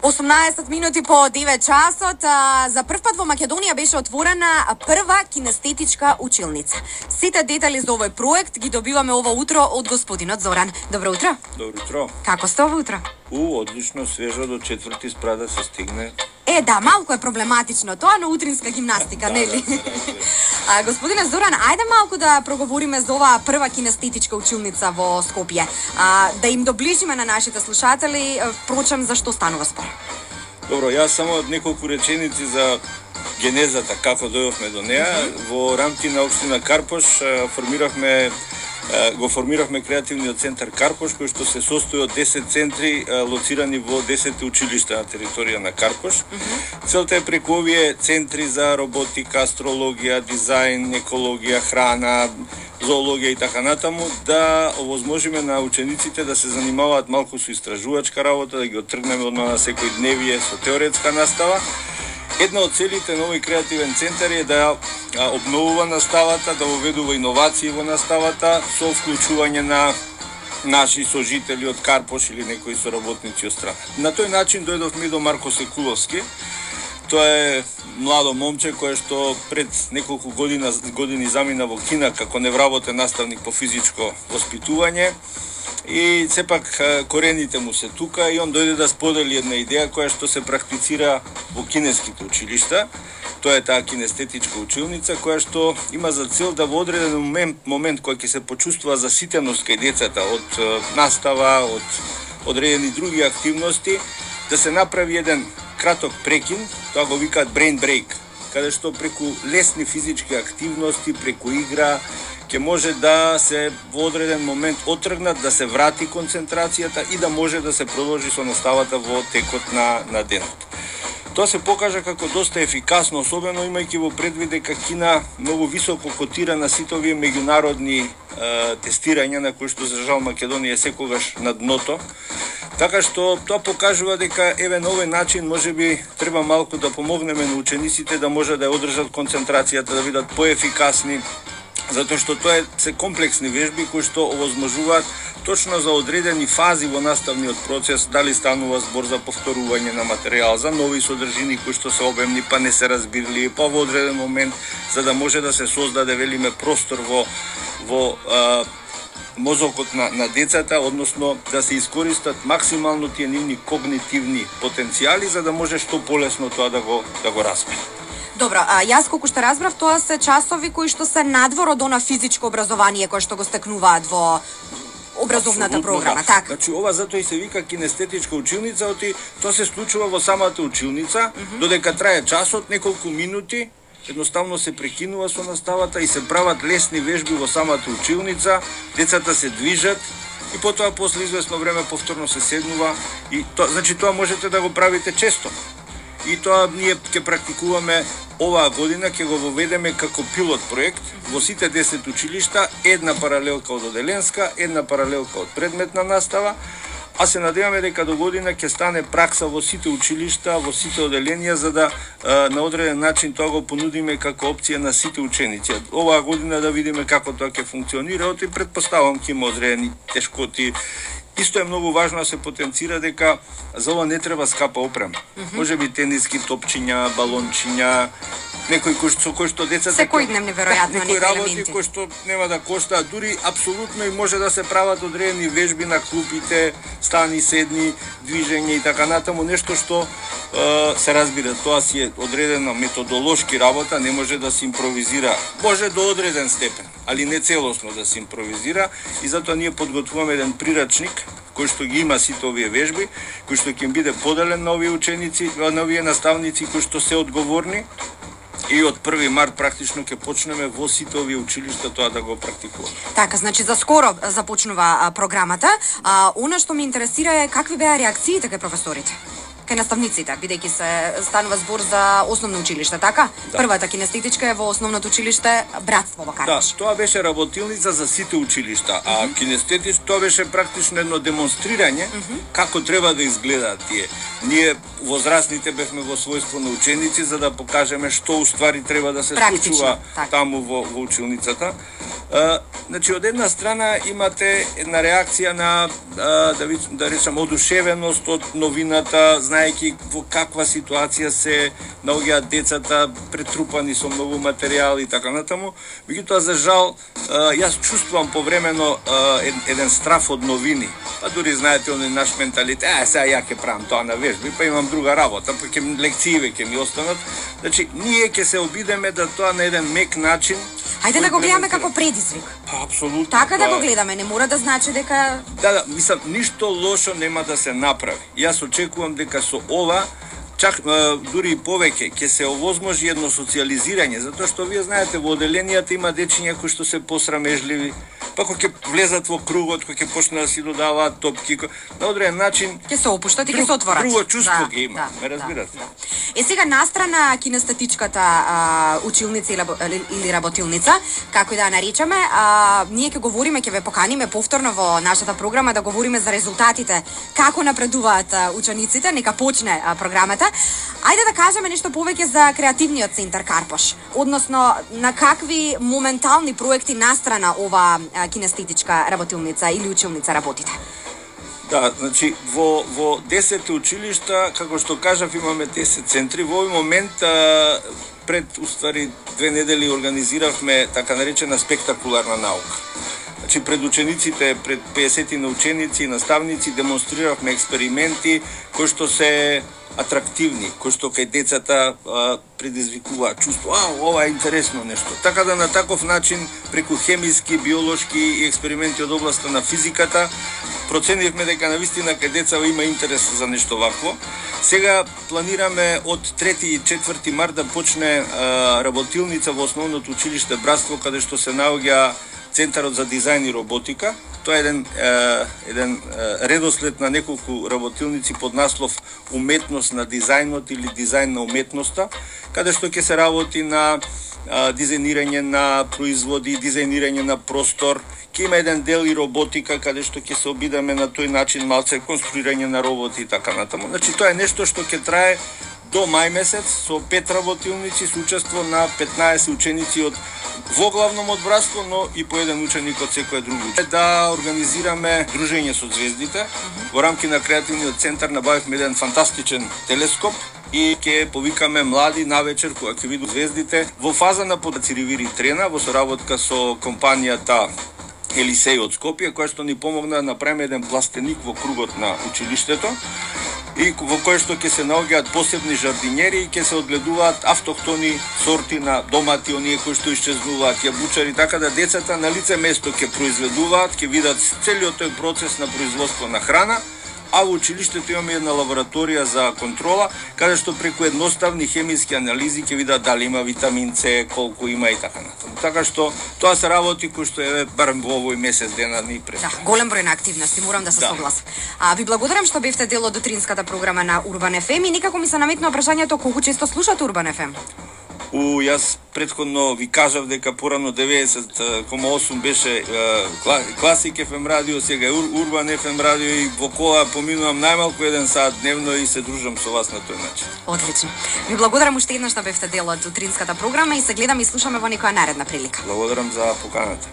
18 минути по 9 часот. За прв пат во Македонија беше отворена прва кинестетичка училница. Сите детали за овој проект ги добиваме ова утро од господинот Зоран. Добро утро. Добро утро. Како сте ова утро? Одлично, свежо, до четврти спра да се стигне. Да, малку е проблематично тоа, но утринска гимнастика, нели? Господине Зоран, ајде малку да проговориме за оваа прва кинестетичка училница во Скопје. Да им доближиме на нашите слушатели, впрочем, за што станува спор. Добро, јас само неколку реченици за генезата, како дојдовме до неа. Во рамки на општина Карпош го формиравме креативниот центар Карпош, кој што се состои од 10 центри лоцирани во 10 училишта на територија на Карпош. Целта е преку овие центри за роботика, астрологија, дизајн, екологија, храна, зоологија и така натаму, да овозможиме на учениците да се занимаваат малку со истражувачка работа, да ги оттргнеме на секој дневие со теоретска настава. Една од целите на овој креативен центар е да обновува наставата, да воведува иновации во наставата со вклучување на наши сожители од Карпош или некои соработници од страна. На тој начин дојдовме до Марко Секуловски. Тоа е младо момче кое што пред неколку години замина во Кина како невработен наставник по физичко воспитување. И сепак корените му се тука и он дојде да сподели една идеја која што се практицира во кинеските училишта. Тоа е таа кинестетичка училница која што има за цел да во одреден момент кој ќе се почувствува заситеност кај децата од настава, од одредени други активности, да се направи еден краток прекин, тоа го викаат brain break, каде што преку лесни физички активности, преку игра, ќе може да се во одреден момент отргнат, да се врати концентрацијата и да може да се продолжи со наставата во текот на денот. Тоа се покажа како доста ефикасно, особено имајќи во предвид дека Кина многу високо котира на сите овие меѓународни тестирања на кои што за жал Македонија е секогаш на дното. Така што тоа покажува дека еве на овој начин можеби треба малку да помогнеме на учениците да може да ја одржат концентрацијата, да бидат поефикасни, затоа што тоа се комплексни вежби кои што овозможуваат точно за одредени фази во наставниот процес, дали станува збор за повторување на материјал, за нови содржини кои што се обемни, па не се разбирливи, па во одреден момент за да може да се создаде, велиме, простор во мозокот на децата, односно да се искористат максимално тие нивни когнитивни потенцијали за да може што полесно тоа да го разбере. Добро, јас колку што разбрав, тоа се часови кои што се надвор од она физичко образование кое што го стекнуваат во образовната програма, да. Така. Значи ова затоа и се вика кинестетичка училница, тоа се случува во самата училница, додека трае часот, неколку минути, едноставно се прекинува со наставата и се прават лесни вежби во самата училница, децата се движат и потоа после извесно време повторно се седнува и тоа можете да го правите често. И тоа ние ќе практикуваме оваа година, ќе го воведеме како пилот проект во сите 10 училишта, една паралелка од оделенска, една паралелка од предметна настава, а се надеваме дека до година ќе стане пракса во сите училишта, во сите оделенија, за да на одреден начин тоа го понудиме како опција на сите ученици. Оваа година да видиме како тоа ќе функционира, и предпоставам ќе има одредени тешкоти. Исто е многу важно да се потенцира дека за ова не треба скапа опрема. Можеби тениски топчиња, балончиња, некои со кои што децата секојдневни веројатно некои работи кои што нема да коштаат, дури апсолутно и може да се прават одредени вежби на клупите, стани, седни, движење и така натаму, нешто што се разбира, тоа си е одредена методолошки работа, не може да се импровизира. Може до одреден степен, али не целосно да се импровизира, и затоа ние подготвуваме еден прирачник кој што ги има сите овие вежби, кој што ќе им биде поделен на овие ученици, на овие наставници кои што се одговорни. И од 1 март практично ќе почнеме во сите овие училишта тоа да го практикуваме. Така, значи за скоро започнува програмата. Она што ме интересира е какви беа реакциите кај професорите, кај наставниците, бидејќи се станува збор за основно училиште, така? Да. Првата кинестетичка е во основното училиште Братство во Карпош. Да, тоа беше работилница за сите училишта, а кинестетич тоа беше практично едно демонстрирање како треба да изгледаат тие. Ние возрастните бевме во својство на ученици за да покажеме што уствари треба да се случува таму во училницата. Значи, од една страна имате една реакција на, да речам, одушевеност од новината, знаеки во каква ситуација се наоѓаат децата, претрупани со многу материјали и така натаму. Меѓутоа, за жал, јас чувствувам повремено еден страф од новини. Па дури знаете, оној наш менталитет, сега ја ќе правам тоа на вежби, па имам друга работа, па ќе лекциите ќе ми останат. Значи, ние ќе се обидеме да тоа на еден мек начин. Хајде да го гледаме како предизвик. Па, апсолутно. Така да го гледаме, не мора да значи дека... Да, мислам, ништо лошо нема да се направи. Јас очекувам дека со ова, чак дури и повеќе, ќе се овозможи едно социализирање, затоа што вие знаете, во оделенијата има дечиња кои што се посрамежливи, па кога ќе влезат во кругот, кога ќе почнат да си додаваат топки, на одреден начин ќе се опуштат и ќе се отворат. Друго чувство ги има, ме разбирате. Е, сега настрана кинестетичката училница или работилница, како и да ја наречеме, ние ќе говориме, ќе ве поканиме повторно во нашата програма да говориме за резултатите, како напредуваат учениците, нека почне програмата. Ајде да кажеме нешто повеќе за креативниот центар Карпош, односно на какви моментални проекти настрана ова кинестетичка работилница или училница работите? Да, значи во 10 училишта, како што кажав, имаме 10 центри. Во овој момент пред уствари 2 недели организиравме така наречена спектакуларна наука. Значи пред учениците, пред 50 на ученици и наставници демонстриравме експерименти кои што се атрактивни, кои што кај децата предизвикуваат чувство, ова е интересно нешто. Така да на таков начин, преку хемиски, биолошки и експерименти од областа на физиката, проценивме дека навистина кај деца има интерес за нешто вакво. Сега планираме од 3 и 4 март да почне работилница во основното училиште Братство, каде што се наоѓа Центарот за дизајн и роботика. Тоа е еден редослед на неколку работилници под наслов Уметност на дизајнот или Дизајн на уметноста, каде што ќе се работи на дизајнирање на производи, дизајнирање на простор. Ќе има еден дел и роботика, каде што ќе се обидаме на тој начин малце конструирање на роботи и така натаму. Значи тоа е нешто што ќе трае до мај месец со 5 работилници со учество на 15 ученици од во главном од Братство, но и по еден ученик од секој друг ученик. Да организираме дружење со звездите. Во рамки на креативниот центар набавивме еден фантастичен телескоп и ќе повикаме млади навечер кога ќе видат звездите во фаза на Ривири Трена во соработка со компанијата Елисеј од Скопје, која што ни помогна да направиме еден пластеник во кругот на училиштето и во кој што ќе се наоѓаат посебни жардинери и ќе се одгледуваат автохтони сорти на домати, оние кои што исчезнуваат, јабучари, така да децата на лице место ќе произведуваат, ќе видат целиот тој процес на производство на храна, а во училиштето имаме една лабораторија за контрола, каде што преку едноставни хемиски анализи ќе видат дали има витамин С, колку има и така натаму. Така што тоа се работи кои што барем во овој месец дена ни предстои. Да, голем број на активности, морам да се согласам. Ви благодарам што бевте дел од утринската програма на Урбан ФМ и некако ми се наметна прашањето колку често слушате Урбан ФМ. Јас претходно ви кажав дека порано 90,8 беше Класик ФМ радио, сега е Урбан ФМ радио и во кола поминувам најмалку 1 сат дневно и се дружам со вас на тој начин. Одлично. Ви благодарам уште еднаш што бевте дел од утринската програма и се гледаме и слушаме во некоја наредна прилика. Благодарам за поканата.